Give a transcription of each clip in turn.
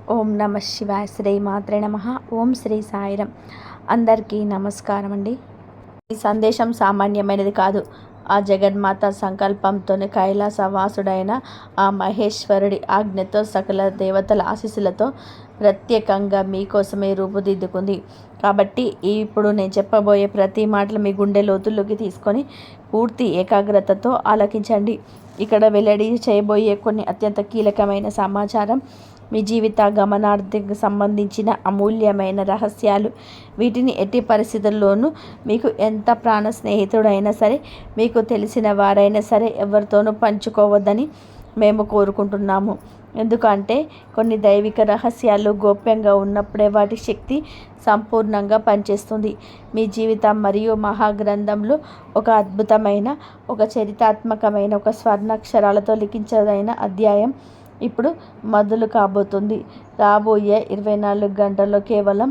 ఓం నమ శివాయ. శ్రీ మాత్రే నమ. ఓం శ్రీ సాయిరం. అందరికీ నమస్కారం అండి. ఈ సందేశం సామాన్యమైనది కాదు. ఆ జగన్మాత సంకల్పంతోనే కైలాసవాసుడైన ఆ మహేశ్వరుడి ఆజ్ఞతో సకల దేవతల ఆశీస్సులతో ప్రత్యేకంగా మీకోసమే రూపుదిద్దుకుంది. కాబట్టి ఇప్పుడు నేను చెప్పబోయే ప్రతి మాటలు మీ గుండె లోతుల్లోకి తీసుకొని పూర్తి ఏకాగ్రతతో ఆలకించండి. ఇక్కడ వెల్లడి చేయబోయే కొన్ని అత్యంత కీలకమైన సమాచారం మీ జీవిత గమనార్థకు సంబంధించిన అమూల్యమైన రహస్యాలు. వీటిని ఎట్టి పరిస్థితుల్లోనూ మీకు ఎంత ప్రాణ స్నేహితుడైనా సరే, మీకు తెలిసిన వారైనా సరే ఎవరితోనూ పంచుకోవద్దని మేము కోరుకుంటున్నాము. ఎందుకంటే కొన్ని దైవిక రహస్యాలు గోప్యంగా ఉన్నప్పుడే వాటి శక్తి సంపూర్ణంగా పనిచేస్తుంది. మీ జీవితం మరియు మహాగ్రంథంలో ఒక అద్భుతమైన, ఒక చరిత్రాత్మకమైన, ఒక స్వర్ణాక్షరాలతో లిఖించదైన అధ్యాయం ఇప్పుడు మొదలు కాబోతుంది. రాబోయే 24 గంటల్లో కేవలం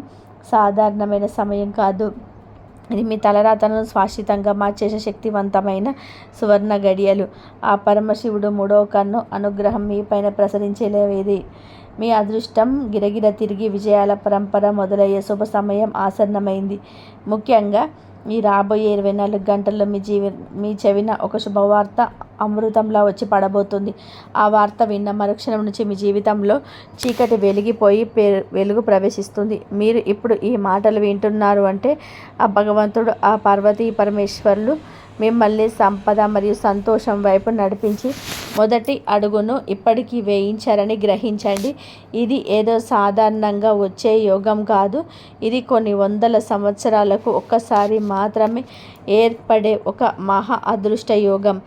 సాధారణమైన సమయం కాదు. ఇది మీ తలరాతను శాశ్వతంగా మార్చేసే శక్తివంతమైన సువర్ణ గడియలు. ఆ పరమశివుడు మూడవ కన్ను అనుగ్రహం మీపైన ప్రసరించేది. మీ అదృష్టం గిరగిర తిరిగి విజయాల పరంపర మొదలయ్యే శుభ సమయం ఆసన్నమైంది. ముఖ్యంగా ఈ రాబోయే 24 గంటల్లో మీ చెవిన ఒక శుభవార్త అమృతంలా వచ్చి పడబోతుంది. ఆ వార్త విన్న మరుక్షణం నుంచి మీ జీవితంలో చీకటి వెలిగిపోయి వెలుగు ప్రవేశిస్తుంది. మీరు ఇప్పుడు ఈ మాటలు వింటున్నారు అంటే ఆ భగవంతుడు, ఆ పార్వతీ పరమేశ్వరులు మిమ్మల్ని సంపద మరియు సంతోషం వైపు నడిపించి మొదటి అడుగును ఇప్పటికీ వేయించారని గ్రహించండి. ఇది ఏదో సాధారణంగా వచ్చే యోగం కాదు. ఇది కొన్ని వందల సంవత్సరాలకు ఒక్కసారి మాత్రమే ఏర్పడే ఒక మహా అదృష్ట యోగం.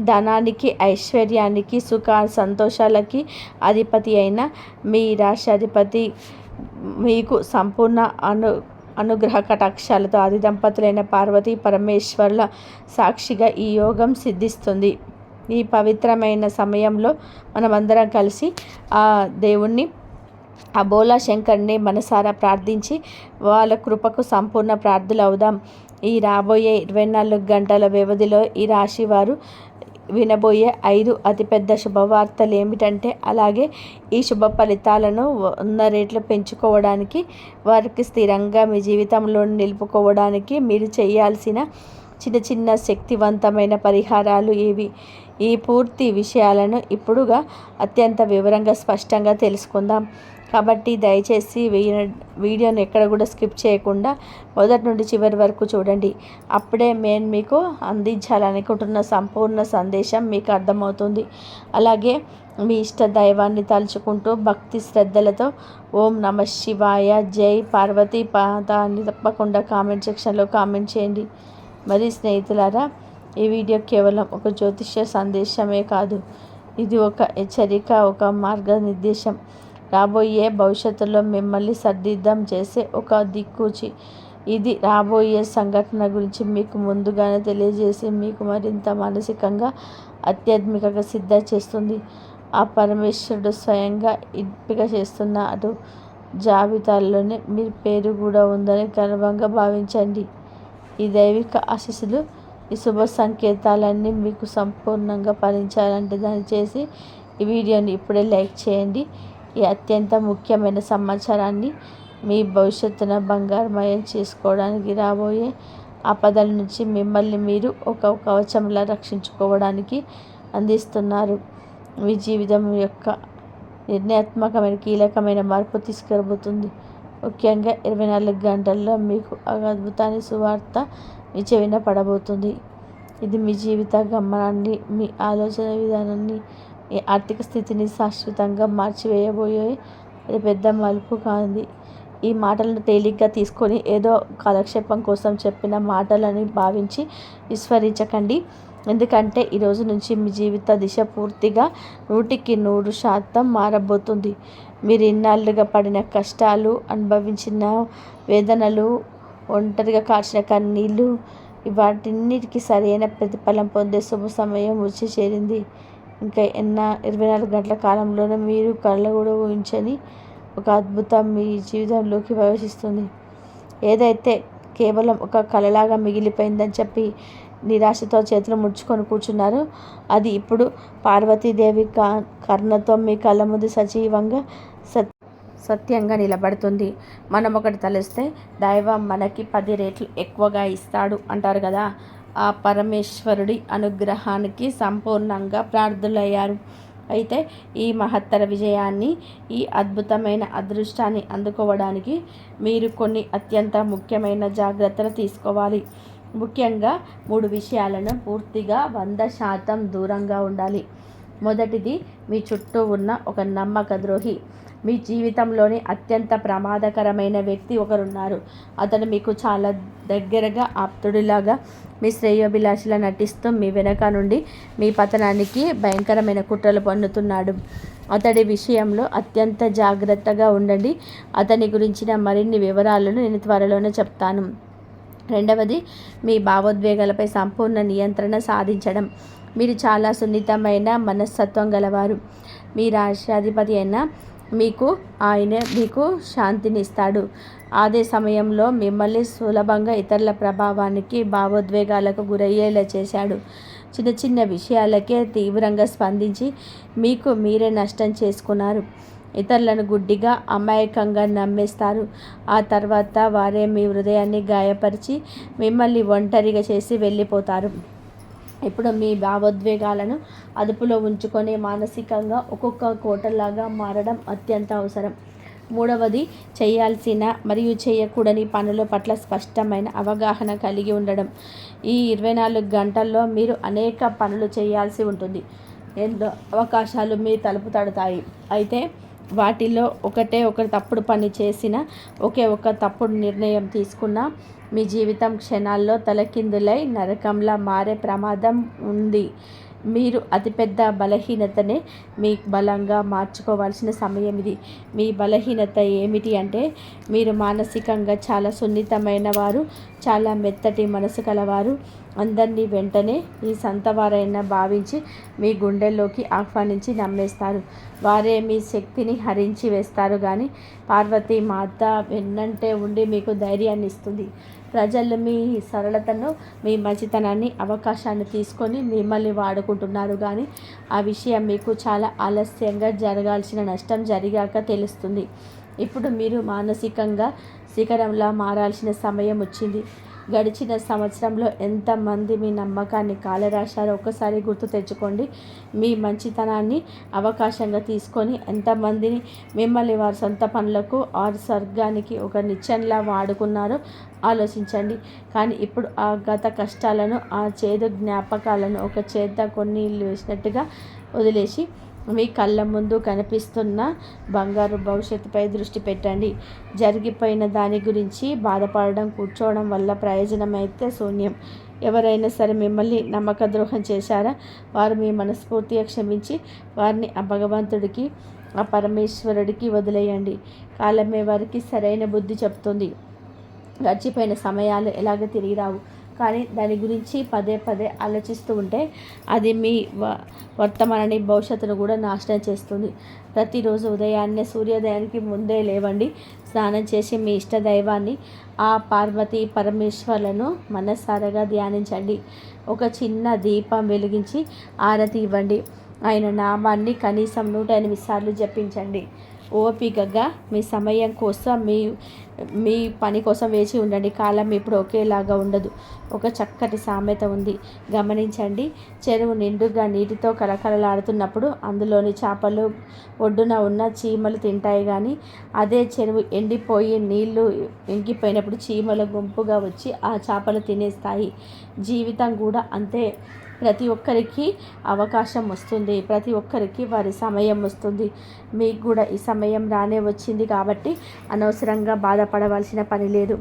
ధనానికి, ఐశ్వర్యానికి, సుఖ సంతోషాలకి అధిపతి అయిన మీ రాష్ట్రాధిపతి మీకు సంపూర్ణ అనుగ్రహ కటాక్షాలతో ఆది దంపతులైన పార్వతీ పరమేశ్వర్ల సాక్షిగా ఈ యోగం సిద్ధిస్తుంది. ఈ పవిత్రమైన సమయంలో మనమందరం కలిసి ఆ దేవుణ్ణి, ఆ బోలా శంకర్ని మనసారా ప్రార్థించి వాళ్ళ కృపకు సంపూర్ణ ప్రార్థులు అవుదాం. ఈ రాబోయే 24 గంటల వ్యవధిలో ఈ రాశి వారు వినబోయే 5 అతిపెద్ద శుభవార్తలు ఏమిటంటే, అలాగే ఈ శుభ ఫలితాలను 100 రెట్లు పెంచుకోవడానికి, వారికి స్థిరంగా మీ జీవితంలో నిలుపుకోవడానికి మీరు చేయాల్సిన చిన్న చిన్న శక్తివంతమైన పరిహారాలు ఇవి. ఈ పూర్తి విషయాలను ఇప్పుడుగా అత్యంత వివరంగా స్పష్టంగా తెలుసుకుందాం. కాబట్టి దయచేసి వీడియోని ఎక్కడ కూడా స్కిప్ చేయకుండా మొదటి నుండి చివరి వరకు చూడండి. అప్పుడే నేను మీకు అందించాలనుకుంటున్న సంపూర్ణ సందేశం మీకు అర్థమవుతుంది. అలాగే మీ ఇష్ట దైవాన్ని తలుచుకుంటూ భక్తి శ్రద్ధలతో ఓం నమ శివాయ, జై పార్వతీ పాత అని తప్పకుండా కామెంట్ సెక్షన్లో కామెంట్ చేయండి. మరి స్నేహితులారా, ఈ వీడియో కేవలం ఒక జ్యోతిష్య సందేశమే కాదు. ఇది ఒక హెచ్చరిక, ఒక మార్గనిర్దేశం. రాబోయే భవిష్యత్తులో మిమ్మల్ని సర్దిద్దం చేసే ఒక దిక్కుచి. ఇది రాబోయే సంఘటన గురించి మీకు ముందుగానే తెలియజేసి మీకు మరింత మానసికంగా, ఆధ్యాత్మికంగా సిద్ధ చేస్తుంది. ఆ పరమేశ్వరుడు స్వయంగా ఎంపిక చేస్తున్న అటు జాబితాల్లోనే మీ పేరు కూడా ఉందని గర్వంగా భావించండి. ఈ దైవిక ఆశీస్సులు, ఈ శుభ సంకేతాలన్నీ మీకు సంపూర్ణంగా ఫలించాలంటే దయచేసి ఈ వీడియోని ఇప్పుడే లైక్ చేయండి. ఈ అత్యంత ముఖ్యమైన సమాచారాన్ని మీ భవిష్యత్తున బంగారమయం చేసుకోవడానికి, రాబోయే ఆపదల నుంచి మిమ్మల్ని మీరు ఒక కవచంలా రక్షించుకోవడానికి అందిస్తున్నారు. మీ జీవితం యొక్క నిర్ణయాత్మకమైన, కీలకమైన మార్పు తీసుకురాబోతుంది. ముఖ్యంగా 24 గంటల్లో మీకు అద్భుతాన్ని సువార్త మీ చెవిన పడబోతుంది. ఇది మీ జీవిత గమనాన్ని, మీ ఆలోచన విధానాన్ని, మీ ఆర్థిక స్థితిని శాశ్వతంగా మార్చివేయబోయే అది పెద్ద మలుపు కాదు. ఈ మాటలను తేలిగ్గా తీసుకొని ఏదో కాలక్షేపం కోసం చెప్పిన మాటలని భావించి విస్మరించకండి. ఎందుకంటే ఈరోజు నుంచి మీ జీవిత దిశ పూర్తిగా 100% మారబోతుంది. మీరు ఇన్నాళ్ళుగా పడిన కష్టాలు, అనుభవించిన వేదనలు, ఒంటరిగా కార్చిన కన్నీళ్ళు, వాటిన్నిటికీ సరైన ప్రతిఫలం పొందే శుభ సమయం వచ్చి చేరింది. ఇంకా 24 గంటల కాలంలోనే మీరు కళ్ళ కూడా ఊహించని ఒక అద్భుతం మీ జీవితంలోకి ప్రవేశిస్తుంది. ఏదైతే కేవలం ఒక కలలాగా మిగిలిపోయిందని చెప్పి నిరాశతో చేతులు ముడుచుకొని కూర్చున్నారో, అది ఇప్పుడు పార్వతీదేవి కర్ణతో మీ కళ్ళ ముందు సజీవంగా సత్యంగా నిలబడుతుంది. మనం ఒకటి తలిస్తే దైవం మనకి 10 రెట్లు ఎక్కువగా ఇస్తాడు అంటారు కదా. ఆ పరమేశ్వరుడి అనుగ్రహానికి సంపూర్ణంగా ప్రార్థులయ్యారు. అయితే ఈ మహత్తర విజయాన్ని, ఈ అద్భుతమైన అదృష్టాన్ని అందుకోవడానికి మీరు కొన్ని అత్యంత ముఖ్యమైన జాగ్రత్తలు తీసుకోవాలి. ముఖ్యంగా 3 విషయాలను పూర్తిగా 100% దూరంగా ఉండాలి. మొదటిది, మీ చుట్టూ ఉన్న ఒక నమ్మక ద్రోహి. మీ జీవితంలోని అత్యంత ప్రమాదకరమైన వ్యక్తి ఒకరున్నారు. అతను మీకు చాలా దగ్గరగా ఆప్తుడిలాగా, మీ శ్రేయోభిలాషిలా నటిస్తూ మీ వెనక నుండి మీ పతనానికి భయంకరమైన కుట్రలు పన్నుతున్నాడు. అతడి విషయంలో అత్యంత జాగ్రత్తగా ఉండండి. అతని గురించిన మరిన్ని వివరాలను నేను త్వరలోనే చెప్తాను. రెండవది, మీ భావోద్వేగాలపై సంపూర్ణ నియంత్రణ సాధించడం. మీరు చాలా సున్నితమైన మనస్తత్వం గలవారు. మీ రాష్ట్రాధిపతి అయిన ఆయన మీకు శాంతినిస్తాడు. అదే సమయంలో మిమ్మల్ని సులభంగా ఇతరుల ప్రభావానికి, భావోద్వేగాలకు గురయ్యేలా చేశాడు. చిన్న చిన్న విషయాలకే తీవ్రంగా స్పందించి మీకు మీరే నష్టం చేసుకున్నారు. ఇతరులను గుడ్డిగా, అమాయకంగా నమ్మేస్తారు. ఆ తర్వాత వారే మీ హృదయాన్ని గాయపరిచి మిమ్మల్ని ఒంటరిగా చేసి వెళ్ళిపోతారు. ఇప్పుడు మీ భావోద్వేగాలను అదుపులో ఉంచుకొని మానసికంగా ఒక్కొక్క కోటలాగా మారడం అత్యంత అవసరం. మూడవది, చేయాల్సిన మరియు చేయకూడని పనుల పట్ల స్పష్టమైన అవగాహన కలిగి ఉండడం. ఈ 24 గంటల్లో మీరు అనేక పనులు చేయాల్సి ఉంటుంది. ఎన్నో అవకాశాలు మీ తలుపు తడతాయి. అయితే వాటిలో ఒక తప్పుడు పని చేసిన, ఒక తప్పుడు నిర్ణయం తీసుకున్నా మీ జీవితం క్షణాల్లో తలకిందులై నరకంలా మారే ప్రమాదం ఉంది. మీరు అతిపెద్ద బలహీనతనే మీ బలంగా మార్చుకోవాల్సిన సమయం ఇది. మీ బలహీనత ఏమిటి అంటే, మీరు మానసికంగా చాలా సున్నితమైన వారు, చాలా మెత్తటి మనసు కలవారు. అందరినీ వెంటనే ఈ సంతవారైనా భావించి మీ గుండెల్లోకి ఆహ్వానించి నమ్మేస్తారు. వారే మీ శక్తిని హరించి వేస్తారు. కానీ పార్వతీ మాత వెన్నంటే ఉండి మీకు ధైర్యాన్ని ఇస్తుంది. ప్రజలు మీ సరళతను, మీ మంచితనాన్ని అవకాశాన్ని తీసుకొని మిమ్మల్ని వాడుకుంటున్నారు. కానీ ఆ విషయం మీకు చాలా ఆలస్యంగా జరగాల్సిన నష్టం జరిగాక తెలుస్తుంది. ఇప్పుడు మీరు మానసికంగా శిఖరంలా మారాల్సిన సమయం వచ్చింది. గడిచిన సంవత్సరంలో ఎంతమంది మీ నమ్మకాన్ని కాలరాశారో ఒక్కసారి గుర్తు తెచ్చుకోండి. మీ మంచితనాన్ని అవకాశంగా తీసుకొని ఎంతమందిని మిమ్మల్ని వారి సొంత పనులకు స్వర్గానికి ఒక నిచ్చెనలా వాడుకున్నారో ఆలోచించండి. కానీ ఇప్పుడు ఆ గత కష్టాలను, ఆ చేదు జ్ఞాపకాలను ఒక చేత కొన్ని వేసినట్టుగా వదిలేసి మీ కళ్ళ ముందు కనిపిస్తున్న బంగారు భవిష్యత్తుపై దృష్టి పెట్టండి. జరిగిపోయిన దాని గురించి బాధపడడం, కూర్చోవడం వల్ల ప్రయోజనం అయితే శూన్యం. ఎవరైనా సరే మిమ్మల్ని నమ్మక ద్రోహం చేశారా? వారు మీ మనస్ఫూర్తిగా క్షమించి వారిని ఆ భగవంతుడికి, ఆ పరమేశ్వరుడికి వదిలేయండి. కాలమే వారికి సరైన బుద్ధి చెప్తుంది. గడిచిపోయిన సమయాలు ఎలాగ తిరిగి రావు. కానీ దాని గురించి పదే పదే ఆలోచిస్తూ ఉంటే అది మీ వర్తమానాన్ని, భవిష్యత్తును కూడా నాశనం చేస్తుంది. ప్రతిరోజు ఉదయాన్నే సూర్యోదయానికి ముందే లేవండి. స్నానం చేసి మీ ఇష్ట దైవాన్ని, ఆ పార్వతీ పరమేశ్వర్లను మనసారాగా ధ్యానించండి. ఒక చిన్న దీపం వెలిగించి ఆరతి ఇవ్వండి. ఆయన నామాన్ని కనీసం 108 సార్లు జపించండి. ఓపికగా మీ సమయం కోసం, మీ పని కోసం వేచి ఉండండి. కాలం ఇప్పుడు ఒకేలాగా ఉండదు. ఒక చక్కటి సామెత ఉంది, గమనించండి. చెరువు నిండుగా నీటితో కలకలలాడుతున్నప్పుడు అందులోని చేపలు ఒడ్డున ఉన్న చీమలు తింటాయి. కానీ అదే చెరువు ఎండిపోయి నీళ్లు ఇంకిపోయినప్పుడు చీమల గుంపుగా వచ్చి ఆ చేపలు తినేస్తాయి. జీవితం కూడా అంతే. ప్రతి ఒక్కరికి అవకాశం వస్తుంది. ప్రతి ఒక్కరికి వారి సమయం వస్తుంది. మీకు కూడా ఈ సమయం రానే వచ్చింది. కాబట్టి అనవసరంగా బాధపడవలసిన పని లేదు.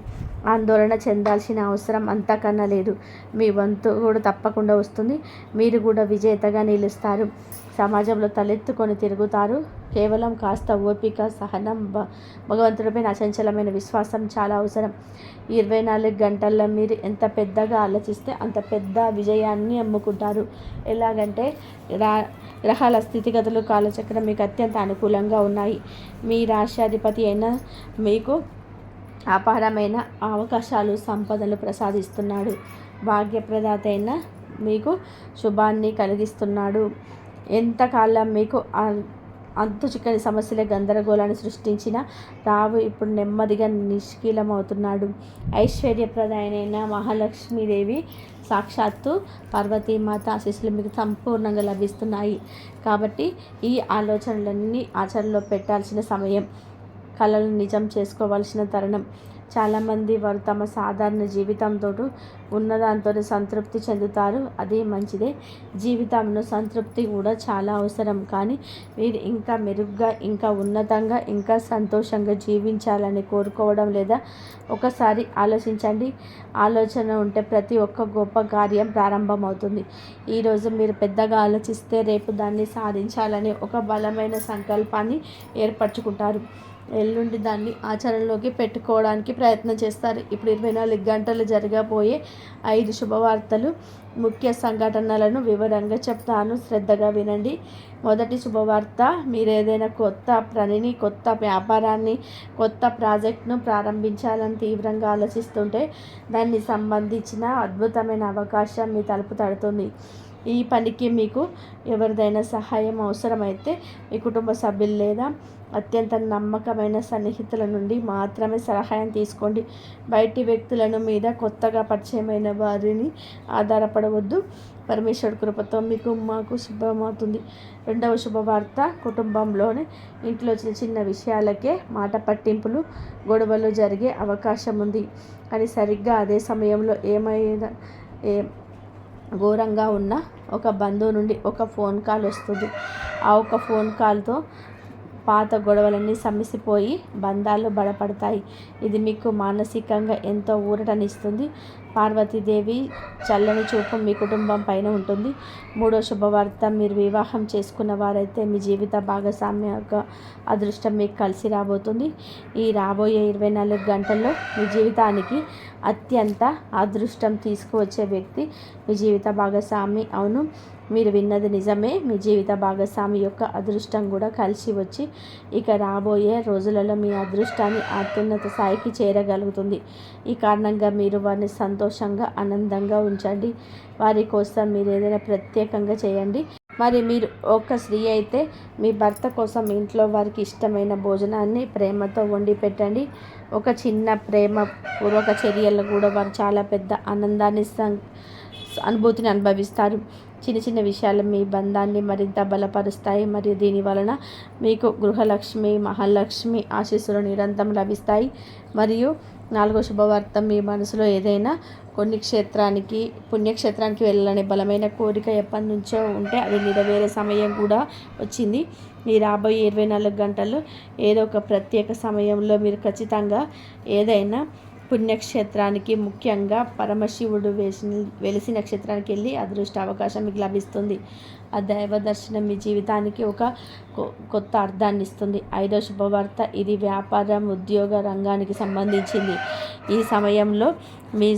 ఆందోళన చెందాల్సిన అవసరం అంతకన్నా లేదు. మీ వంతు కూడా తప్పకుండా వస్తుంది. మీరు కూడా విజేతగా నిలుస్తారు. సమాజంలో తలెత్తుకొని తిరుగుతారు. కేవలం కాస్త ఓపిక, సహనం, భగవంతుడిపైన అచంచలమైన విశ్వాసం చాలా అవసరం. 24 గంటల్లో మీరు ఎంత పెద్దగా ఆలోచిస్తే అంత పెద్ద విజయాన్ని అమ్ముకుంటారు. ఎలాగంటే గ్రహాల స్థితిగతులు, కాలచక్రం మీకు అత్యంత అనుకూలంగా ఉన్నాయి. మీ రాష్ట్రాధిపతి అయిన మీకు అపారమైన అవకాశాలు, సంపదలు ప్రసాదిస్తున్నాడు. భాగ్యప్రదాత అయిన మీకు శుభాన్ని కలిగిస్తున్నాడు. ఎంతకాలం మీకు అంతు చిక్కని సమస్యలే గందరగోళాన్ని సృష్టించిన రావు ఇప్పుడు నెమ్మదిగా నిష్కీలమవుతున్నాడు. ఐశ్వర్యప్రదాయనైన మహాలక్ష్మీదేవి సాక్షాత్తు పార్వతీమాత ఆశీస్సులు మీకు సంపూర్ణంగా లభిస్తున్నాయి. కాబట్టి ఈ ఆలోచనలన్నీ ఆచరణలో పెట్టాల్సిన సమయం, కలలను నిజం చేసుకోవాల్సిన తరుణం. చాలామంది వారు తమ సాధారణ జీవితంతో ఉన్నదాంతో సంతృప్తి చెందుతారు. అది మంచిదే. జీవితంలో సంతృప్తి కూడా చాలా అవసరం. కానీ మీరు ఇంకా మెరుగ్గా, ఇంకా ఉన్నతంగా, ఇంకా సంతోషంగా జీవించాలని కోరుకోవడం లేదా? ఒకసారి ఆలోచించండి. ఆలోచన ఉంటే ప్రతి ఒక్క గొప్ప కార్యం ప్రారంభమవుతుంది. ఈరోజు మీరు పెద్దగా ఆలోచిస్తే రేపు దాన్ని సాధించాలని ఒక బలమైన సంకల్పాన్ని ఏర్పరచుకుంటారు. ఎల్లుండి దాన్ని ఆచరణలోకి పెట్టుకోవడానికి ప్రయత్నం చేస్తారు. ఇప్పుడు 24 గంటలు జరగబోయే 5 శుభవార్తలు, ముఖ్య సంఘటనలను వివరంగా చెప్తాను. శ్రద్ధగా వినండి. మొదటి శుభవార్త, మీరు ఏదైనా కొత్త పనిని, కొత్త వ్యాపారాన్ని, కొత్త ప్రాజెక్ట్ను ప్రారంభించాలని తీవ్రంగా ఆలోచిస్తుంటే దానికి సంబంధించిన అద్భుతమైన అవకాశం మీ తలుపు తడుతుంది. ఈ పనికి మీకు ఎవరిదైనా సహాయం అవసరమైతే మీ కుటుంబ సభ్యులు లేదా అత్యంత నమ్మకమైన సన్నిహితుల నుండి మాత్రమే సహాయం తీసుకోండి. బయటి వ్యక్తులను మీద కొత్తగా పరిచయమైన వారిని ఆధారపడవద్దు. పరమేశ్వరుడి కృపతో మాకు శుభమవుతుంది. రెండవ శుభవార్త, కుటుంబంలోని ఇంట్లో చిన్న చిన్న విషయాలకే మాట పట్టింపులు, గొడవలు జరిగే అవకాశం ఉంది. కానీ సరిగ్గా అదే సమయంలో ఏమైనా ఘోరంగా ఉన్న ఒక బంధువు నుండి ఒక ఫోన్ కాల్ వస్తుంది. ఆ ఒక ఫోన్ కాల్తో పాత గొడవలన్నీ సమసిపోయి బంధాలు బలపడతాయి. ఇది మీకు మానసికంగా ఎంతో ఊరటనిస్తుంది. పార్వతీదేవి చల్లని చూపు మీ కుటుంబం పైన ఉంటుంది. మూడో శుభవార్త, మీరు వివాహం చేసుకున్న వారైతే మీ జీవిత భాగస్వామ్య అదృష్టం మీకు కలిసి రాబోతుంది. ఈ రాబోయే 24 గంటల్లో మీ జీవితానికి అత్యంత అదృష్టం తీసుకువచ్చే వ్యక్తి మీ జీవిత భాగస్వామి. అవును, మీరు విన్నది నిజమే. మీ జీవిత భాగస్వామి యొక్క అదృష్టం కూడా కలిసి వచ్చి ఇక రాబోయే రోజులలో మీ అదృష్టాన్ని అత్యున్నత స్థాయికి చేరగలుగుతుంది. ఈ కారణంగా మీరు వారిని సంతోషంగా, ఆనందంగా ఉంచండి. వారి కోసం మీరు ఏదైనా ప్రత్యేకంగా చేయండి. మరి మీరు ఒక స్త్రీ అయితే మీ భర్త కోసం ఇంట్లో వారికి ఇష్టమైన భోజనాన్ని ప్రేమతో వండి పెట్టండి. ఒక చిన్న ప్రేమపూర్వక చర్యలు కూడా వారు చాలా పెద్ద ఆనందాన్ని, అనుభూతిని అనుభవిస్తారు. చిన్న చిన్న విషయాలు మీ బంధాన్ని మరింత బలపరుస్తాయి. మరియు దీని వలన మీకు గృహలక్ష్మి, మహాలక్ష్మి ఆశీస్సులు నిరంతరం లభిస్తాయి. మరియు నాలుగో శుభవార్త, మీ మనసులో ఏదైనా పుణ్యక్షేత్రానికి వెళ్ళాలనే బలమైన కోరిక ఎప్పటి నుంచో ఉంటే అది నెరవేరే సమయం కూడా వచ్చింది. ఈ రాబోయే 24 గంటల్లో ఏదో ఒక ప్రత్యేక సమయంలో మీరు ఖచ్చితంగా ఏదైనా పుణ్యక్షేత్రానికి, ముఖ్యంగా పరమశివుడు వెలిసిన క్షేత్రానికి వెళ్ళి అదృష్ట అవకాశం మీకు లభిస్తుంది. ఆ దైవ దర్శనం మీ జీవితానికి ఒక కొత్త అర్థాన్ని ఇస్తుంది. ఐదో శుభవార్త, ఇది వ్యాపారం, ఉద్యోగ రంగానికి సంబంధించింది. ఈ సమయంలో మీ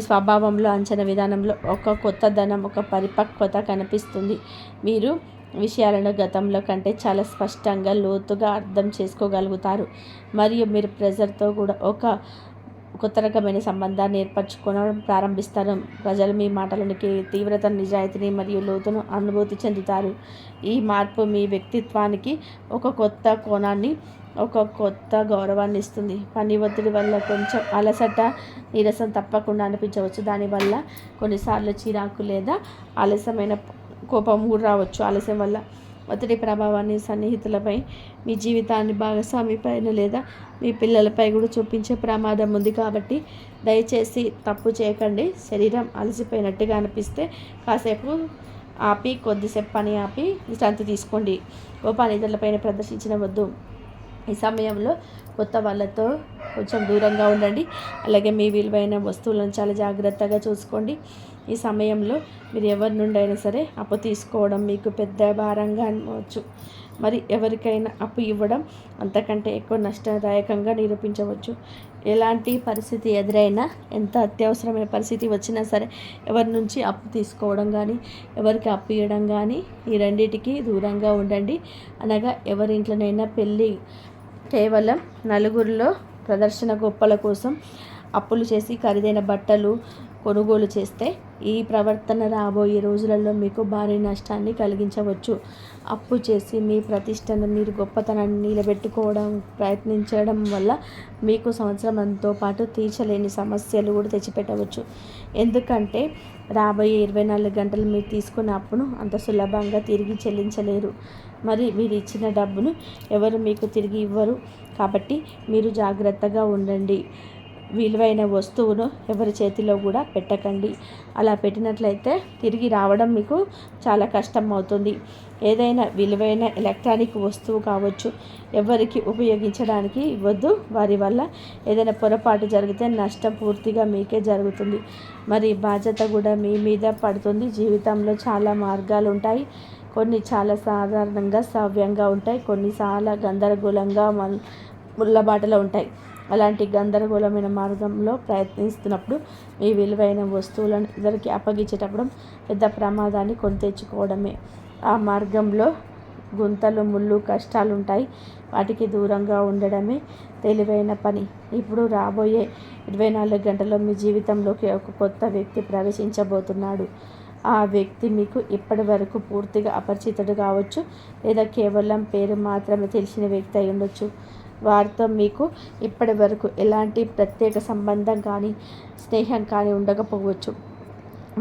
స్వభావంలో, అంచనా విధానంలో ఒక కొత్త ధనం, ఒక పరిపక్వత కనిపిస్తుంది. మీరు విషయాలను గతంలో కంటే చాలా స్పష్టంగా, లోతుగా అర్థం చేసుకోగలుగుతారు. మరియు మీరు ప్రెజర్తో కూడా ఒక కొత్త రకమైన సంబంధాన్ని ఏర్పరచుకోవడం ప్రారంభిస్తారు. ప్రజలు మీ మాటలకి తీవ్రత, నిజాయితీని మరియు లోతును అనుభూతి చెందుతారు. ఈ మార్పు మీ వ్యక్తిత్వానికి ఒక కొత్త కోణాన్ని, ఒక కొత్త గౌరవాన్ని ఇస్తుంది. పని ఒత్తిడి వల్ల కొంచెం అలసట, నీరసం తప్పకుండా అనిపించవచ్చు. దానివల్ల కొన్నిసార్లు చిరాకు లేదా ఆలస్యమైన కోపం కూడా రావచ్చు. ఆలస్యం వల్ల ఒత్తిడి ప్రభావాన్ని సన్నిహితులపై, మీ జీవితాన్ని భాగస్వామి పైన లేదా మీ పిల్లలపై కూడా చూపించే ప్రమాదం ఉంది. కాబట్టి దయచేసి తప్పు చేయకండి. శరీరం అలసిపోయినట్టుగా అనిపిస్తే కాసేపు ఆపి, కొద్దిసేపు పని ఆపి విశ్రాంతి తీసుకోండి. కోపాన్ని ఇతరులపైన ప్రదర్శించవద్దు. ఈ సమయంలో కొత్త వాళ్ళతో కొంచెం దూరంగా ఉండండి. అలాగే మీ విలువైన వస్తువులను చాలా జాగ్రత్తగా చూసుకోండి. ఈ సమయంలో మీరు ఎవరి నుండి అయినా సరే అప్పు తీసుకోవడం మీకు పెద్ద భారంగా అనిపించవచ్చు. మరి ఎవరికైనా అప్పు ఇవ్వడం అంతకంటే ఎక్కువ నష్టదాయకంగా నిరూపించవచ్చు. ఎలాంటి పరిస్థితి ఎదురైనా, ఎంత అత్యవసరమైన పరిస్థితి వచ్చినా సరే ఎవరి నుంచి అప్పు తీసుకోవడం కానీ, ఎవరికి అప్పు ఇవ్వడం కానీ, ఈ రెండింటికి దూరంగా ఉండండి. అనగా ఎవరింట్లోనైనా పెళ్ళి కేవలం నలుగురిలో ప్రదర్శన గొప్పల కోసం అప్పులు చేసి ఖరీదైన బట్టలు, కొనుగోలు చేస్తే ఈ ప్రవర్తన రాబోయే రోజులలో మీకు భారీ నష్టాన్ని కలిగించవచ్చు. అప్పు చేసి మీ ప్రతిష్టను, మీరు గొప్పతనాన్ని నిలబెట్టుకోవడం ప్రయత్నించడం వల్ల మీకు సంవత్సరంతో పాటు తీర్చలేని సమస్యలు కూడా తెచ్చిపెట్టవచ్చు. ఎందుకంటే రాబోయే 24 గంటలు మీరు తీసుకున్న అప్పును అంత సులభంగా తిరిగి చెల్లించలేరు. మరి మీరు ఇచ్చిన డబ్బును ఎవరు మీకు తిరిగి ఇవ్వరు. కాబట్టి మీరు జాగ్రత్తగా ఉండండి. విలువైన వస్తువును ఎవరి చేతిలో కూడా పెట్టకండి. అలా పెట్టినట్లయితే తిరిగి రావడం మీకు చాలా కష్టం అవుతుంది. ఏదైనా విలువైన ఎలక్ట్రానిక్ వస్తువు కావచ్చు, ఎవరికి ఉపయోగించడానికి ఇవ్వద్దు. వారి వల్ల ఏదైనా పొరపాటు జరిగితే నష్టం పూర్తిగా మీకే జరుగుతుంది. మరి బాధ్యత కూడా మీ మీద పడుతుంది. జీవితంలో చాలా మార్గాలు ఉంటాయి. కొన్ని చాలా సాధారణంగా సవ్యంగా ఉంటాయి, కొన్ని చాలా గందరగోళంగా ముళ్ళబాటలో ఉంటాయి. అలాంటి గందరగోళమైన మార్గంలో ప్రయత్నిస్తున్నప్పుడు మీ విలువైన వస్తువులను ఇద్దరికి అప్పగించేటప్పుడు పెద్ద ప్రమాదాన్ని కొని తెచ్చుకోవడమే. ఆ మార్గంలో గుంతలు, ముళ్ళు, కష్టాలు ఉంటాయి. వాటికి దూరంగా ఉండడమే తెలివైన పని. ఇప్పుడు రాబోయే 24 గంటల్లో మీ జీవితంలోకి ఒక కొత్త వ్యక్తి ప్రవేశించబోతున్నాడు. ఆ వ్యక్తి మీకు ఇప్పటి వరకు పూర్తిగా అపరిచితుడు కావచ్చు, లేదా కేవలం పేరు మాత్రమే తెలిసిన వ్యక్తి అయి ఉండొచ్చు. వారితో మీకు ఇప్పటి వరకు ఎలాంటి ప్రత్యేక సంబంధం కానీ, స్నేహం కానీ ఉండకపోవచ్చు.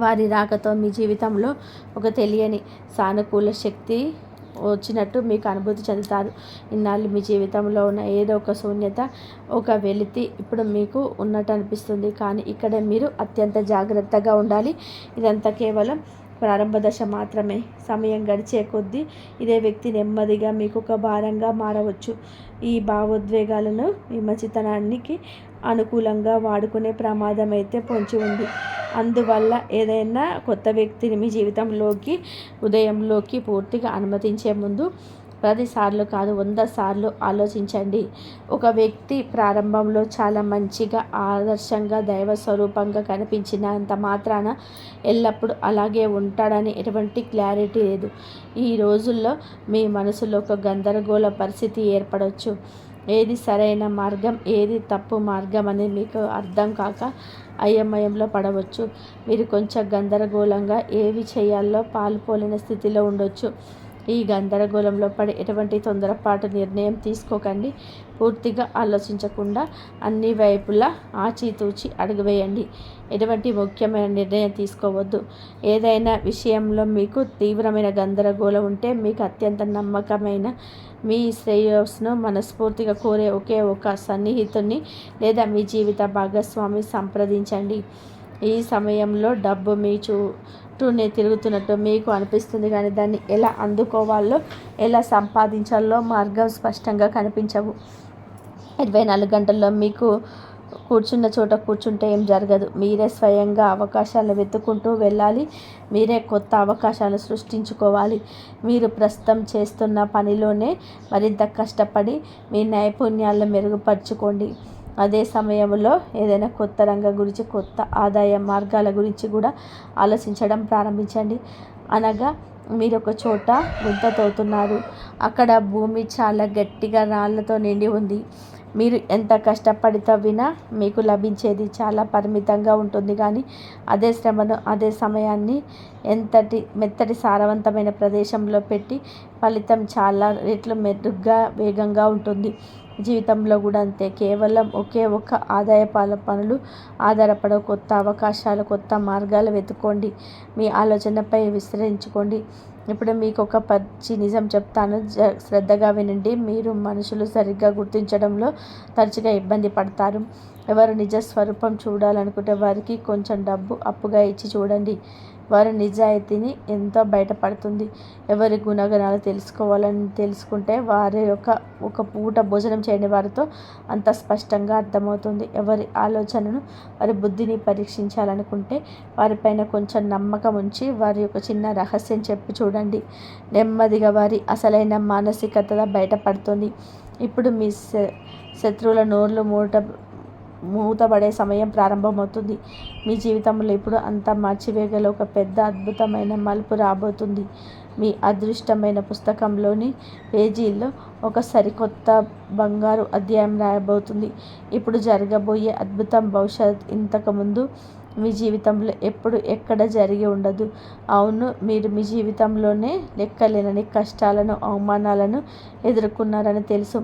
వారి రాకతో మీ జీవితంలో ఒక తెలియని సానుకూల శక్తి వచ్చినట్టు మీకు అనుభూతి చెందుతారు. ఇన్నాళ్ళు మీ జీవితంలో ఉన్న ఏదో ఒక శూన్యత, ఒక వెలితి ఇప్పుడు మీకు ఉన్నట్టు అనిపిస్తుంది. కానీ ఇక్కడ మీరు అత్యంత జాగ్రత్తగా ఉండాలి. ఇదంతా కేవలం ప్రారంభ దశ మాత్రమే. సమయం గడిచే కొద్దీ ఇదే వ్యక్తి నెమ్మదిగా మీకు ఒక భారంగా మారవచ్చు. ఈ భావోద్వేగాలను మీ మంచితనానికి అనుకూలంగా వాడుకునే ప్రమాదం అయితే పొంచి ఉంది. అందువల్ల ఏదైనా కొత్త వ్యక్తిని మీ జీవితంలోకి, ఉదయంలోకి పూర్తిగా అనుమతించే ముందు 10 సార్లు కాదు 100 సార్లు ఆలోచించండి. ఒక వ్యక్తి ప్రారంభంలో చాలా మంచిగా, ఆదర్శంగా, దైవ స్వరూపంగా కనిపించినంత మాత్రాన ఎల్లప్పుడూ అలాగే ఉంటాడని ఎటువంటి క్లారిటీ లేదు. ఈ రోజుల్లో మీ మనసులో ఒక గందరగోళ పరిస్థితి ఏర్పడవచ్చు. ఏది సరైన మార్గం, ఏది తప్పు మార్గం అనేది మీకు అర్థం కాక అయోమయంలో పడవచ్చు. మీరు కొంచెం గందరగోళంగా ఏవి చేయాలో పాలుపోలేని స్థితిలో ఉండొచ్చు. ఈ గందరగోళంలో పడి ఎటువంటి తొందరపాటు నిర్ణయం తీసుకోకండి. పూర్తిగా ఆలోచించకుండా అన్ని వైపులా ఆచితూచి అడుగు వేయండి. ఎటువంటి ముఖ్యమైన నిర్ణయం తీసుకోవద్దు. ఏదైనా విషయంలో మీకు తీవ్రమైన గందరగోళం ఉంటే మీకు అత్యంత నమ్మకమైన, మీ శ్రేయస్సును మనస్ఫూర్తిగా కోరే ఒకే ఒక సన్నిహితుని లేదా మీ జీవిత భాగస్వామి సంప్రదించండి. ఈ సమయంలో డబ్బు మీ చుట్టూనే తిరుగుతున్నట్టు మీకు అనిపిస్తుంది, కానీ దాన్ని ఎలా అందుకోవాలో, ఎలా సంపాదించాలో మార్గం స్పష్టంగా కనిపించవు. 24 గంటల్లో మీకు కూర్చున్న చోట కూర్చుంటే ఏం జరగదు. మీరే స్వయంగా అవకాశాలను వెతుక్కుంటూ వెళ్ళాలి. మీరే కొత్త అవకాశాలు సృష్టించుకోవాలి. మీరు ప్రస్తుతం చేస్తున్న పనిలోనే మరింత కష్టపడి మీ నైపుణ్యాలను మెరుగుపరుచుకోండి. అదే సమయంలో ఏదైనా కొత్త రంగం గురించి, కొత్త ఆదాయ మార్గాల గురించి కూడా ఆలోచించడం ప్రారంభించండి. అనగా మీరు ఒక చోట గుంత తవ్వుతున్నారు. అక్కడ భూమి చాలా గట్టిగా రాళ్లతో నిండి ఉంది. మీరు ఎంత కష్టపడి తవ్వినా మీకు లభించేది చాలా పరిమితంగా ఉంటుంది. కానీ అదే శ్రమను, అదే సమయాన్ని మెత్తటి సారవంతమైన ప్రదేశంలో పెట్టి ఫలితం చాలా రెట్లు మెరుగ్గా, వేగంగా ఉంటుంది. జీవితంలో కూడా అంతే. కేవలం ఒకే ఒక ఆదాయ పనులు ఆధారపడే కొత్త అవకాశాలు, కొత్త మార్గాలు వెతుక్కోండి. మీ ఆలోచనపై విస్తరించుకోండి. ఇప్పుడు మీకు ఒక పచ్చి నిజం చెప్తాను, శ్రద్ధగా వినండి. మీరు మనుషులు సరిగ్గా గుర్తించడంలో తరచుగా ఇబ్బంది పడతారు. ఎవరు నిజ స్వరూపం చూడాలనుకుంటే వారికి కొంచెం డబ్బు అప్పుగా ఇచ్చి చూడండి. వారి నిజాయితీని ఎంతో బయటపడుతుంది. ఎవరి గుణగణాలు తెలుసుకుంటే వారి ఒక పూట భోజనం చేయని వారితో అంత స్పష్టంగా అర్థమవుతుంది. ఎవరి ఆలోచనను, వారి బుద్ధిని పరీక్షించాలనుకుంటే వారిపైన కొంచెం నమ్మకం ఉంచి వారి యొక్క చిన్న రహస్యం చెప్పి చూడండి. నెమ్మదిగా వారి అసలైన మానసికత బయటపడుతుంది. ఇప్పుడు మీ శత్రువుల నోర్లు మూతపడే సమయం ప్రారంభమవుతుంది. మీ జీవితంలో ఇప్పుడు అంతా మార్చివేయగల ఒక పెద్ద అద్భుతమైన మలుపు రాబోతుంది. మీ అదృష్టమైన పుస్తకంలోని పేజీల్లో ఒక సరికొత్త బంగారు అధ్యాయం రాయబోతుంది. ఇప్పుడు జరగబోయే అద్భుతం బహుశా ఇంతకుముందు మీ జీవితంలో ఎప్పుడు ఎక్కడ జరిగి ఉండదు. అవును, మీరు మీ జీవితంలోనే లెక్కలేనని కష్టాలను, అవమానాలను ఎదుర్కొన్నారని తెలుసు.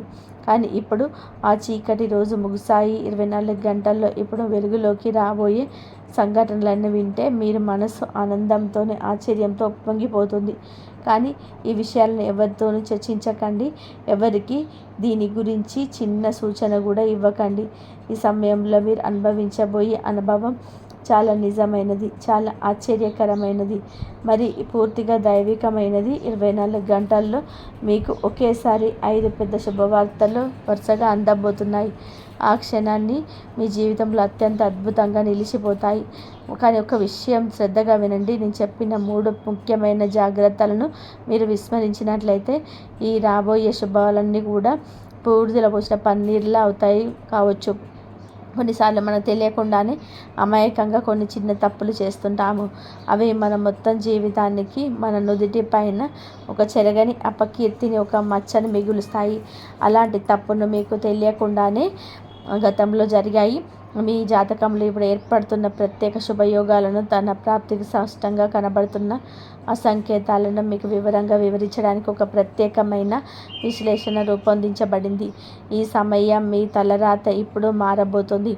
కానీ ఇప్పుడు ఆ చీకటి రోజు ముగిసాయి. 24 గంటల్లో ఇప్పుడు వెలుగులోకి రాబోయే సంఘటనలన్నీ వింటే మీరు మనసు ఆనందంతోనే, ఆశ్చర్యంతో ఉప్పొంగిపోతుంది. కానీ ఈ విషయాలను ఎవరితోనూ చర్చించకండి. ఎవరికి దీని గురించి చిన్న సూచన కూడా ఇవ్వకండి. ఈ సమయంలో మీరు అనుభవించబోయే అనుభవం చాలా నిజమైనది, చాలా ఆశ్చర్యకరమైనది, మరి పూర్తిగా దైవికమైనది. 24 గంటల్లో మీకు ఒకేసారి 5 పెద్ద శుభవార్తలు వరుసగా అందబోతున్నాయి. ఆ క్షణాన్ని మీ జీవితంలో అత్యంత అద్భుతంగా నిలిచిపోతాయి. కానీ ఒక విషయం శ్రద్ధగా వినండి. నేను చెప్పిన 3 ముఖ్యమైన జాగ్రత్తలను మీరు విస్మరించినట్లయితే ఈ రాబోయే శుభాలన్నీ కూడా బూడిదలో పోసిన పన్నీర్లా అవుతాయి కావచ్చు. కొన్నిసార్లు మనకు తెలియకుండానే అమాయకంగా కొన్ని చిన్న తప్పులు చేస్తుంటాము. అవి మన మొత్తం జీవితానికి, మన నుదుటి పైన ఒక చెరగని అపకీర్తిని, ఒక మచ్చని మిగులుస్తాయి. అలాంటి తప్పును మీకు తెలియకుండానే గతంలో జరిగాయి. మీ జాతకంలో ఇప్పుడు ఏర్పడుతున్న ప్రత్యేక శుభయోగాలను, తన ప్రాప్తికి స్పష్టంగా కనబడుతున్న ఆ సంకేతాలను మీకు వివరంగా వివరించడానికి ఒక ప్రత్యేకమైన విశ్లేషణ రూపొందించబడింది. ఈ సమయం మీ తలరాత ఇప్పుడు మారబోతుంది.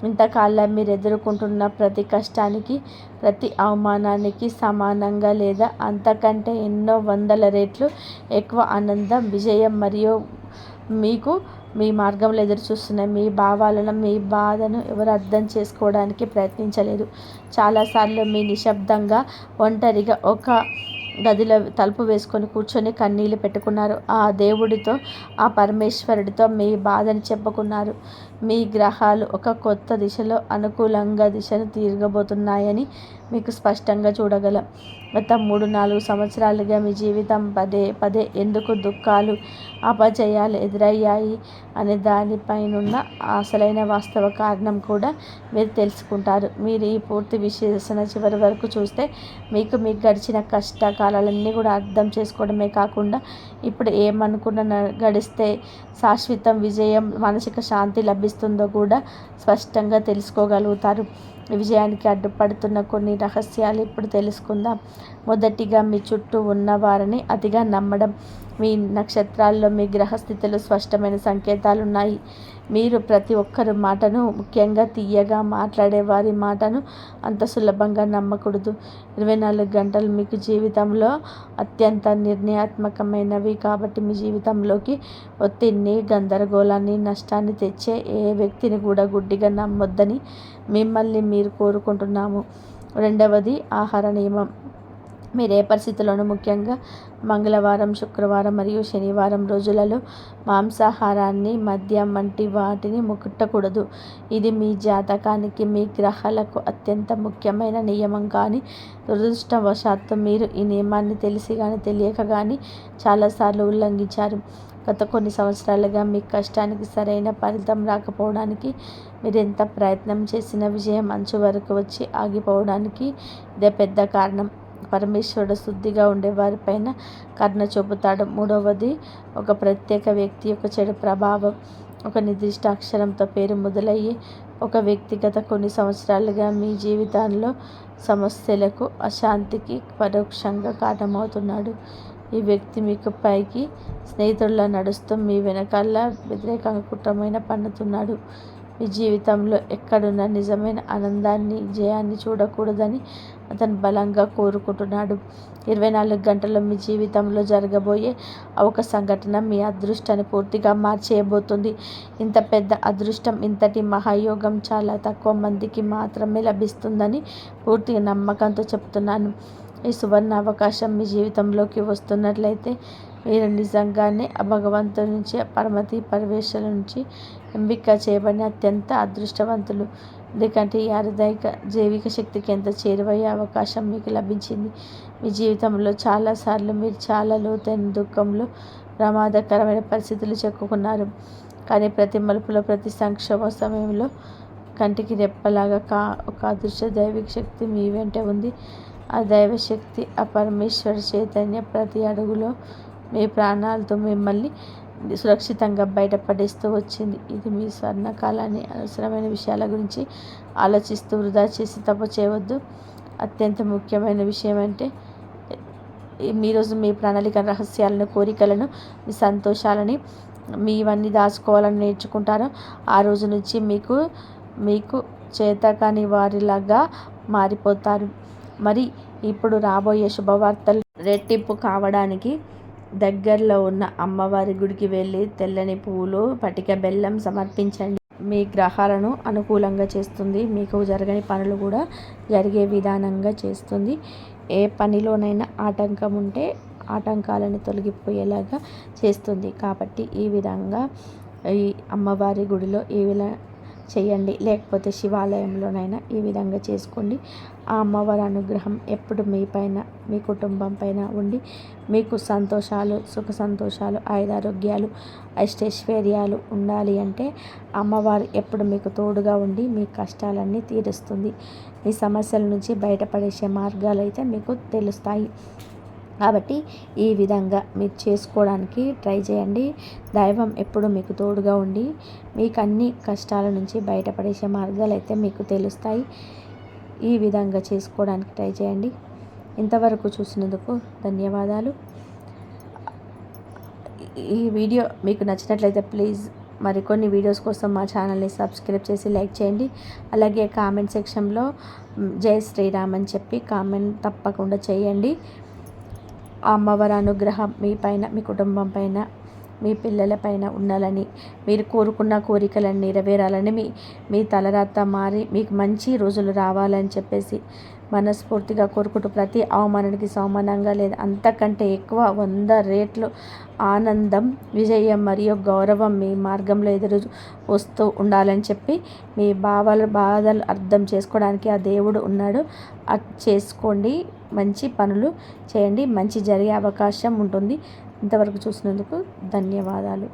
ఇంతకాలం మీరు ఎదుర్కొంటున్న ప్రతి కష్టానికి, ప్రతి అవమానానికి సమానంగా లేదా అంతకంటే ఎన్నో వందల రెట్లు ఎక్కువ ఆనందం, విజయం మరియు మీకు మీ మార్గంలో ఎదురుచూస్తున్న మీ భావాలను, మీ బాధను ఎవరు అర్థం చేసుకోవడానికి ప్రయత్నించలేదు. చాలాసార్లు మీ నిశ్శబ్దంగా, ఒంటరిగా ఒక గదిలో తలుపు వేసుకొని కూర్చొని కన్నీళ్ళు పెట్టుకున్నారు. ఆ దేవుడితో, ఆ పరమేశ్వరుడితో మీ బాధని చెప్పుకున్నారు. మీ గ్రహాలు ఒక కొత్త దిశలో అనుకూలంగా దిశను తిరగబోతున్నాయని మీకు స్పష్టంగా చూడగలం. గత 3-4 సంవత్సరాలుగా మీ జీవితం పదే పదే ఎందుకు దుఃఖాలు, అపజయాలు ఎదురయ్యాయి అనే దానిపైనున్న అసలైన వాస్తవ కారణం కూడా మీరు తెలుసుకుంటారు. మీరు ఈ పూర్తి విశ్లేషణ చివరి వరకు చూస్తే మీకు గడిచిన కష్టకాలాలన్నీ కూడా అర్థం చేసుకోవడమే కాకుండా ఇప్పుడు ఏమనుకున్న గడిస్తే శాశ్వతం విజయం, మానసిక శాంతి లభిస్తుందో కూడా స్పష్టంగా తెలుసుకోగలుగుతారు. ఈ విజయానికి అడ్డుపడుతున్న కొన్ని రహస్యాలు ఇప్పుడు తెలుసుకుందాం. మొదటిగా, మీ చుట్టూ ఉన్న వారిని అతిగా నమ్మడం. మీ నక్షత్రాల్లో, మీ గ్రహస్థితిలో స్పష్టమైన సంకేతాలున్నాయి. మీరు ప్రతి ఒక్కరి మాటను, ముఖ్యంగా తీయగా మాట్లాడే వారి మాటను అంత సులభంగా నమ్మకూడదు. 24 గంటలు మీకు జీవితంలో అత్యంత నిర్ణయాత్మకమైనవి కాబట్టి మీ జీవితంలోకి ఒత్తిడిని, గందరగోళాన్ని, నష్టాన్ని తెచ్చే ఏ వ్యక్తిని కూడా గుడ్డిగా నమ్మొద్దని మిమ్మల్ని మీరు కోరుకుంటున్నాము. రెండవది, ఆహార నియమం. మీరు ఏ పరిస్థితుల్లోనూ, ముఖ్యంగా మంగళవారం, శుక్రవారం మరియు శనివారం రోజులలో మాంసాహారాన్ని, మద్యం వంటి వాటిని ముట్టకూడదు. ఇది మీ జాతకానికి, మీ గ్రహాలకు అత్యంత ముఖ్యమైన నియమం. కానీ దురదృష్టవశాత్తు మీరు ఈ నియమాన్ని తెలిసి కానీ తెలియక కానీ చాలాసార్లు ఉల్లంఘించారు. గత కొన్ని సంవత్సరాలుగా మీ కష్టానికి సరైన ఫలితం రాకపోవడానికి, మీరు ఎంత ప్రయత్నం చేసినా విజయం అంచు వరకు వచ్చి ఆగిపోవడానికి ఇదే పెద్ద కారణం. పరమేశ్వరుడు శుద్ధిగా ఉండేవారిపైన కరుణ చూపుతాడు. మూడవది, ఒక ప్రత్యేక వ్యక్తి యొక్క చెడు ప్రభావం. ఒక నిర్దిష్ట అక్షరంతో పేరు మొదలయ్యే ఒక వ్యక్తి గత కొన్ని సంవత్సరాలుగా మీ జీవితంలో సమస్యలకు, అశాంతికి పరోక్షంగా కారణమవుతున్నాడు. ఈ వ్యక్తి మీకు పైకి స్నేహితుడిలా నడుస్తూ మీ వెనకాల వ్యతిరేకంగా కుట్రమైన పన్నుతున్నాడు. మీ జీవితంలో ఎక్కడున్న నిజమైన ఆనందాన్ని, జయాన్ని చూడకూడదని అతను బలంగా కోరుకుంటున్నాడు. 24 గంటల్లో మీ జీవితంలో జరగబోయే ఒక సంఘటన మీ అదృష్టాన్ని పూర్తిగా మార్చేయబోతుంది. ఇంత పెద్ద అదృష్టం, ఇంతటి మహాయోగం చాలా తక్కువ మందికి మాత్రమే లభిస్తుందని పూర్తిగా నమ్మకంతో చెప్తున్నాను. ఈ సువర్ణ అవకాశం మీ జీవితంలోకి వస్తున్నట్లయితే మీరు నిజంగానే ఆ భగవంతుడి నుంచి, పరమతి పరమేశ్వరు నుంచి ఎంపిక చేయబడిన అత్యంత అదృష్టవంతులు. ఎందుకంటే ఈ అరుదైన జైవిక శక్తికి ఎంత చేరువయ్యే అవకాశం మీకు లభించింది. మీ జీవితంలో చాలాసార్లు మీరు చాలా లోతైన దుఃఖంలో, ప్రమాదకరమైన పరిస్థితులు చెక్కుకున్నారు. కానీ ప్రతి మలుపులో, ప్రతి సంక్షోభ సమయంలో కంటికి రెప్పలాగా ఒక అదృశ్య దైవిక శక్తి మీ వెంట ఉంది. ఆ దైవశక్తి, ఆ పరమేశ్వర చైతన్య ప్రతి అడుగులో మీ ప్రాణాలతో మిమ్మల్ని సురక్షితంగా బయటపడేస్తూ వచ్చింది. ఇది మీ స్వర్ణకాలాన్ని అవసరమైన విషయాల గురించి ఆలోచిస్తూ వృధా చేసి తప్పు చేయవద్దు. అత్యంత ముఖ్యమైన విషయం అంటే ఈరోజు మీ ప్రణాళిక రహస్యాలను, కోరికలను, మీ సంతోషాలని ఇవన్నీ దాచుకోవాలని నేర్చుకుంటారో ఆ రోజు నుంచి మీకు చేతకాని వారిలాగా మారిపోతారు. మరి ఇప్పుడు రాబోయే శుభవార్తలు రెట్టింపు కావడానికి దగ్గరలో ఉన్న అమ్మవారి గుడికి వెళ్ళి తెల్లని పువ్వులు, పటిక బెల్లం సమర్పించండి. మీ గ్రహాలను అనుకూలంగా చేస్తుంది. మీకు జరగని పనులు కూడా జరిగే విధానంగా చేస్తుంది. ఏ పనిలోనైనా ఆటంకం ఉంటే ఆటంకాలను తొలగిపోయేలాగా చేస్తుంది. కాబట్టి ఈ విధంగా ఈ అమ్మవారి గుడిలో చేయండి, లేకపోతే శివాలయంలోనైనా ఈ విధంగా చేసుకోండి. ఆ అమ్మవారి అనుగ్రహం ఎప్పుడు మీపైన, మీ కుటుంబం పైన ఉండి మీకు సంతోషాలు, సుఖ సంతోషాలు, ఆయురారోగ్యాలు, అష్టైశ్వర్యాలు ఉండాలి అంటే అమ్మవారు ఎప్పుడు మీకు తోడుగా ఉండి మీ కష్టాలన్నీ తీరుస్తుంది. మీ సమస్యల నుంచి బయటపడేసే మార్గాలు అయితే మీకు తెలుస్తాయి. కాబట్టి ఈ విధంగా మీరు చేసుకోవడానికి ట్రై చేయండి. దైవం ఎప్పుడు మీకు తోడుగా ఉండి మీకు అన్ని కష్టాల నుంచి బయటపడేసే మార్గాలు అయితే మీకు తెలుస్తాయి. ఈ విధంగా చేసుకోవడానికి ట్రై చేయండి. ఇంతవరకు చూసినందుకు ధన్యవాదాలు. ఈ వీడియో మీకు నచ్చినట్లయితే ప్లీజ్ మరికొన్ని వీడియోస్ కోసం మా ఛానల్ని సబ్స్క్రైబ్ చేసి లైక్ చేయండి. అలాగే కామెంట్ సెక్షన్లో జై శ్రీరామ్ అని చెప్పి కామెంట్ తప్పకుండా చేయండి. ఆ అమ్మవారి అనుగ్రహం మీ పైన, మీ కుటుంబం పైన, మీ పిల్లల పైన ఉండాలని, మీరు కోరుకున్న కోరికలను నెరవేరాలని, మీ తలరాత మారి మీకు మంచి రోజులు రావాలని చెప్పేసి మనస్ఫూర్తిగా కోరుకుంటూ ప్రతి అవమానానికి సమానంగా లేదా అంతకంటే ఎక్కువ 100 రెట్లు ఆనందం, విజయం మరియు గౌరవం మీ మార్గంలో ఎదురు వస్తూ ఉండాలని చెప్పి మీ బాధలు అర్థం చేసుకోవడానికి ఆ దేవుడు ఉన్నాడు. అది చేసుకోండి, మంచి పనులు చేయండి, మంచి జరిగే అవకాశం ఉంటుంది. ఇంతవరకు చూసినందుకు ధన్యవాదాలు.